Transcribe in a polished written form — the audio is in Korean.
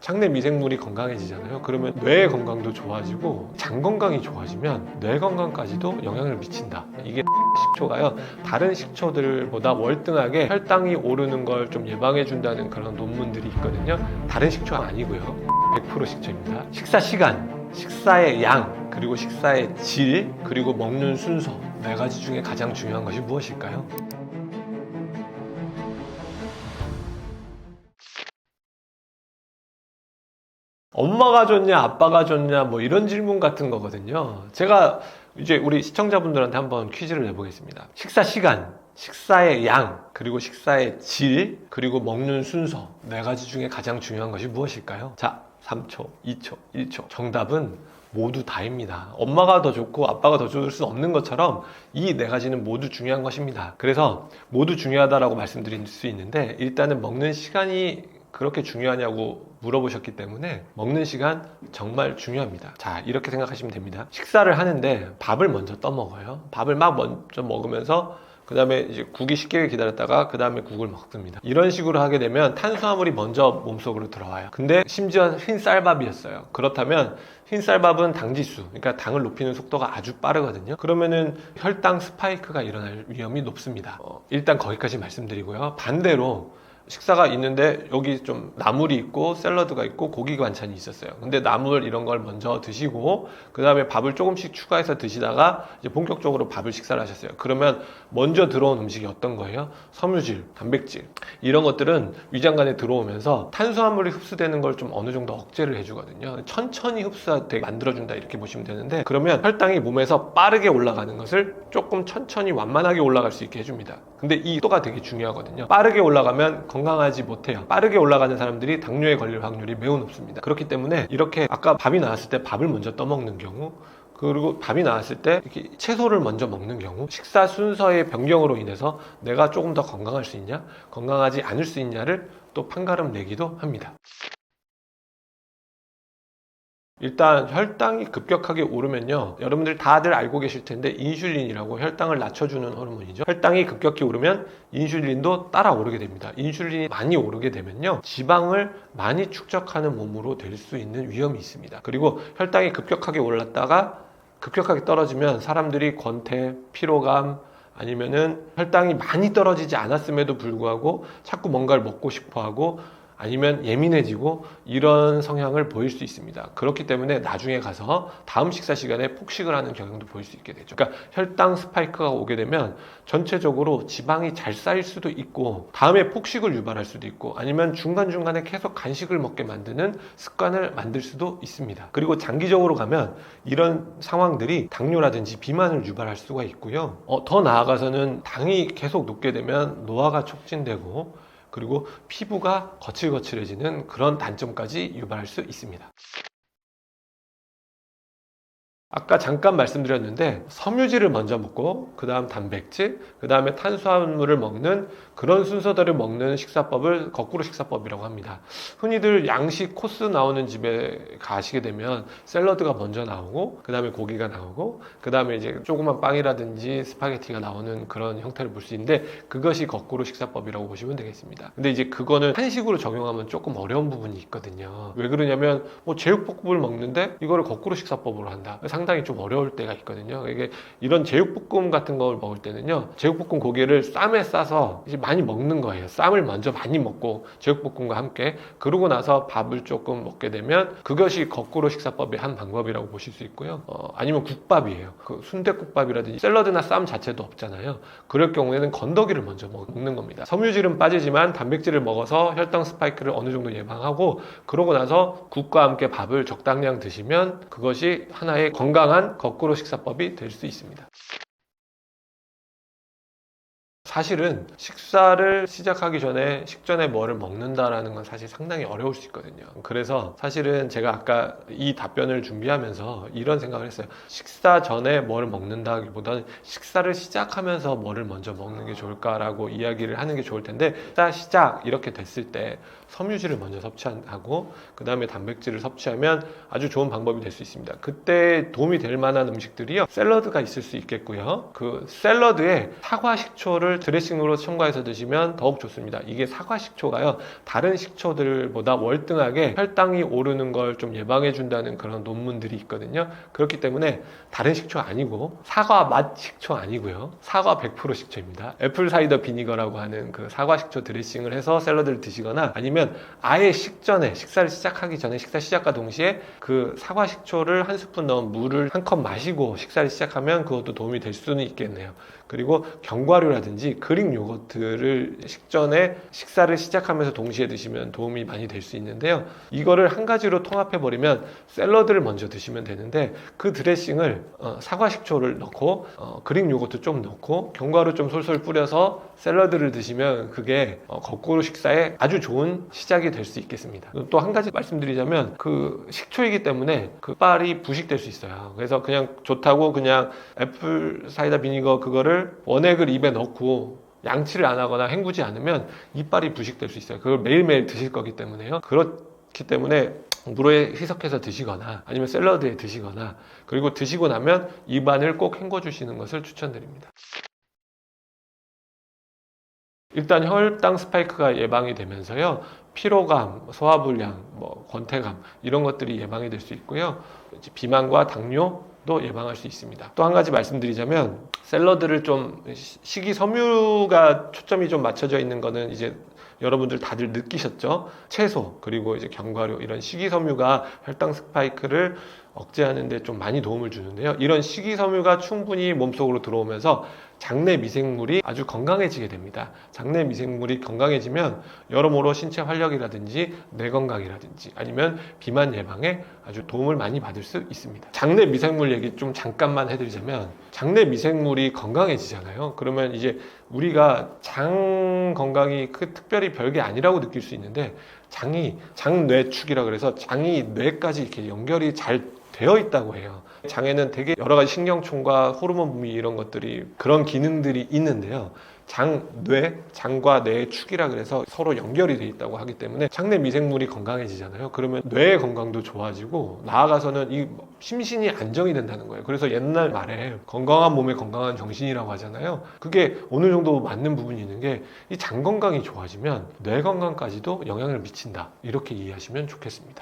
장내 미생물이 건강해지잖아요. 그러면 뇌 건강도 좋아지고 장 건강이 좋아지면 뇌 건강까지도 영향을 미친다. 이게 식초가요, 다른 식초들보다 월등하게 혈당이 오르는 걸 좀 예방해 준다는 그런 논문들이 있거든요. 다른 식초가 아니고요, 100% 식초입니다. 식사 시간, 식사의 양, 그리고 식사의 질, 그리고 먹는 순서, 네 가지 중에 가장 중요한 것이 무엇일까요? 엄마가 좋냐 아빠가 좋냐 뭐 이런 질문 같은 거거든요. 제가 이제 우리 시청자분들한테 한번 퀴즈를 내보겠습니다. 식사 시간, 식사의 양, 그리고 식사의 질, 그리고 먹는 순서, 네 가지 중에 가장 중요한 것이 무엇일까요? 자, 3초, 2초, 1초. 정답은 모두 다입니다. 엄마가 더 좋고 아빠가 더 좋을 수 없는 것처럼 이 네 가지는 모두 중요한 것입니다. 그래서 모두 중요하다라고 말씀드릴 수 있는데, 일단은 먹는 시간이 그렇게 중요하냐고 물어보셨기 때문에 먹는 시간 정말 중요합니다. 자, 이렇게 생각하시면 됩니다. 식사를 하는데 밥을 먼저 떠먹어요. 밥을 막 먼저 먹으면서 그 다음에 이제 국이 식기를 기다렸다가 그 다음에 국을 먹습니다. 이런 식으로 하게 되면 탄수화물이 먼저 몸속으로 들어와요. 근데 심지어 흰 쌀밥이었어요. 그렇다면 흰 쌀밥은 당지수, 그러니까 당을 높이는 속도가 아주 빠르거든요. 그러면은 혈당 스파이크가 일어날 위험이 높습니다. 일단 거기까지 말씀드리고요. 반대로 식사가 있는데 여기 좀 나물이 있고 샐러드가 있고 고기 반찬이 있었어요. 근데 나물 이런 걸 먼저 드시고 그 다음에 밥을 조금씩 추가해서 드시다가 이제 본격적으로 밥을 식사를 하셨어요. 그러면 먼저 들어온 음식이 어떤 거예요? 섬유질, 단백질 이런 것들은 위장관에 들어오면서 탄수화물이 흡수되는 걸 좀 어느 정도 억제를 해주거든요. 천천히 흡수되게 만들어준다 이렇게 보시면 되는데, 그러면 혈당이 몸에서 빠르게 올라가는 것을 조금 천천히 완만하게 올라갈 수 있게 해줍니다. 근데 이 속도가 되게 중요하거든요. 빠르게 올라가면 건강하지 못해요. 빠르게 올라가는 사람들이 당뇨에 걸릴 확률이 매우 높습니다. 그렇기 때문에 이렇게 아까 밥이 나왔을 때 밥을 먼저 떠먹는 경우, 그리고 밥이 나왔을 때 이렇게 채소를 먼저 먹는 경우, 식사 순서의 변경으로 인해서 내가 조금 더 건강할 수 있냐, 건강하지 않을 수 있냐를 또 판가름 내기도 합니다. 일단 혈당이 급격하게 오르면요, 여러분들 다들 알고 계실 텐데 인슐린이라고 혈당을 낮춰주는 호르몬이죠. 혈당이 급격히 오르면 인슐린도 따라 오르게 됩니다. 인슐린이 많이 오르게 되면요, 지방을 많이 축적하는 몸으로 될 수 있는 위험이 있습니다. 그리고 혈당이 급격하게 올랐다가 급격하게 떨어지면 사람들이 권태, 피로감, 아니면은 혈당이 많이 떨어지지 않았음에도 불구하고 자꾸 뭔가를 먹고 싶어 하고, 아니면 예민해지고, 이런 성향을 보일 수 있습니다. 그렇기 때문에 나중에 가서 다음 식사 시간에 폭식을 하는 경향도 보일 수 있게 되죠. 그러니까 혈당 스파이크가 오게 되면 전체적으로 지방이 잘 쌓일 수도 있고 다음에 폭식을 유발할 수도 있고, 아니면 중간중간에 계속 간식을 먹게 만드는 습관을 만들 수도 있습니다. 그리고 장기적으로 가면 이런 상황들이 당뇨라든지 비만을 유발할 수가 있고요. 더 나아가서는 당이 계속 높게 되면 노화가 촉진되고, 그리고 피부가 거칠거칠해지는 그런 단점까지 유발할 수 있습니다. 아까 잠깐 말씀드렸는데, 섬유질을 먼저 먹고 그 다음 단백질, 그 다음에 탄수화물을 먹는 그런 순서대로 먹는 식사법을 거꾸로 식사법이라고 합니다. 흔히들 양식 코스 나오는 집에 가시게 되면 샐러드가 먼저 나오고 그 다음에 고기가 나오고 그 다음에 이제 조그만 빵이라든지 스파게티가 나오는 그런 형태를 볼 수 있는데, 그것이 거꾸로 식사법이라고 보시면 되겠습니다. 근데 이제 그거는 한식으로 적용하면 조금 어려운 부분이 있거든요. 왜 그러냐면 제육볶음을 먹는데 이거를 거꾸로 식사법으로 한다, 상당히 좀 어려울 때가 있거든요. 이게 이런 제육볶음 같은 걸 먹을 때는요, 제육볶음 고기를 쌈에 싸서 이제 많이 먹는 거예요. 쌈을 먼저 많이 먹고 제육볶음과 함께, 그러고 나서 밥을 조금 먹게 되면 그것이 거꾸로 식사법의 한 방법이라고 보실 수 있고요. 아니면 국밥이에요. 그 순댓국밥이라든지 샐러드나 쌈 자체도 없잖아요. 그럴 경우에는 건더기를 먼저 먹는 겁니다. 섬유질은 빠지지만 단백질을 먹어서 혈당 스파이크를 어느 정도 예방하고, 그러고 나서 국과 함께 밥을 적당량 드시면 그것이 하나의 건강한 거꾸로 식사법이 될 수 있습니다. 사실은 식사를 시작하기 전에 식전에 뭐를 먹는다라는 건 사실 상당히 어려울 수 있거든요. 그래서 사실은 제가 아까 이 답변을 준비하면서 이런 생각을 했어요. 식사 전에 뭐를 먹는다기보다는 식사를 시작하면서 뭐를 먼저 먹는 게 좋을까라고 이야기를 하는 게 좋을 텐데, 식사 시작 이렇게 됐을 때 섬유질을 먼저 섭취하고 그 다음에 단백질을 섭취하면 아주 좋은 방법이 될 수 있습니다. 그때 도움이 될 만한 음식들이요, 샐러드가 있을 수 있겠고요. 그 샐러드에 사과 식초를 드레싱으로 첨가해서 드시면 더욱 좋습니다. 이게 사과 식초가요, 다른 식초들보다 월등하게 혈당이 오르는 걸 좀 예방해 준다는 그런 논문들이 있거든요. 그렇기 때문에 다른 식초 아니고, 사과 맛 식초 아니고요, 사과 100% 식초입니다. 애플 사이더 비니거라고 하는 그 사과 식초 드레싱을 해서 샐러드를 드시거나, 아니면 아예 식전에, 식사를 시작하기 전에, 식사 시작과 동시에 그 사과 식초를 한 스푼 넣은 물을 한 컵 마시고 식사를 시작하면 그것도 도움이 될 수는 있겠네요. 그리고 견과류라든지 그릭 요거트를 식전에 식사를 시작하면서 동시에 드시면 도움이 많이 될 수 있는데요. 이거를 한 가지로 통합해 버리면 샐러드를 먼저 드시면 되는데, 그 드레싱을 사과 식초를 넣고 그릭 요거트 좀 넣고 견과류 좀 솔솔 뿌려서 샐러드를 드시면 그게 거꾸로 식사에 아주 좋은 시작이 될 수 있겠습니다. 또 한 가지 말씀드리자면, 그 식초이기 때문에 그 빨이 부식될 수 있어요. 그래서 그냥 좋다고 그냥 애플 사이다 비니거 그거를 원액을 입에 넣고 양치를 안 하거나 헹구지 않으면 이빨이 부식될 수 있어요. 그걸 매일매일 드실 거기 때문에요. 그렇기 때문에 물에 희석해서 드시거나 아니면 샐러드에 드시거나, 그리고 드시고 나면 입안을 꼭 헹궈 주시는 것을 추천드립니다. 일단 혈당 스파이크가 예방이 되면서요, 피로감, 소화불량, 권태감 이런 것들이 예방이 될 수 있고요, 비만과 당뇨도 예방할 수 있습니다. 또 한 가지 말씀드리자면, 샐러드를 좀 식이섬유가 초점이 좀 맞춰져 있는 거는 이제 여러분들 다들 느끼셨죠? 채소 그리고 이제 견과류, 이런 식이섬유가 혈당 스파이크를 억제하는 데 좀 많이 도움을 주는데요. 이런 식이섬유가 충분히 몸속으로 들어오면서 장내 미생물이 아주 건강해지게 됩니다. 장내 미생물이 건강해지면 여러모로 신체 활력이라든지 뇌 건강이라든지 아니면 비만 예방에 아주 도움을 많이 받을 수 있습니다. 장내 미생물 얘기 좀 잠깐만 해드리자면, 장내 미생물이 건강해지잖아요. 그러면 이제 우리가 장 건강이 특별히 별게 아니라고 느낄 수 있는데, 장뇌축이라 그래서 장이 뇌까지 이렇게 연결이 잘 되어 있다고 해요. 장에는 되게 여러 가지 신경총과 호르몬 분비 이런 것들이, 그런 기능들이 있는데요. 장과 뇌의 축이라 그래서 서로 연결이 돼 있다고 하기 때문에 장내 미생물이 건강해지잖아요. 그러면 뇌의 건강도 좋아지고 나아가서는 이 심신이 안정이 된다는 거예요. 그래서 옛날 말에 건강한 몸에 건강한 정신이라고 하잖아요. 그게 어느 정도 맞는 부분이 있는 게, 이 장 건강이 좋아지면 뇌 건강까지도 영향을 미친다, 이렇게 이해하시면 좋겠습니다.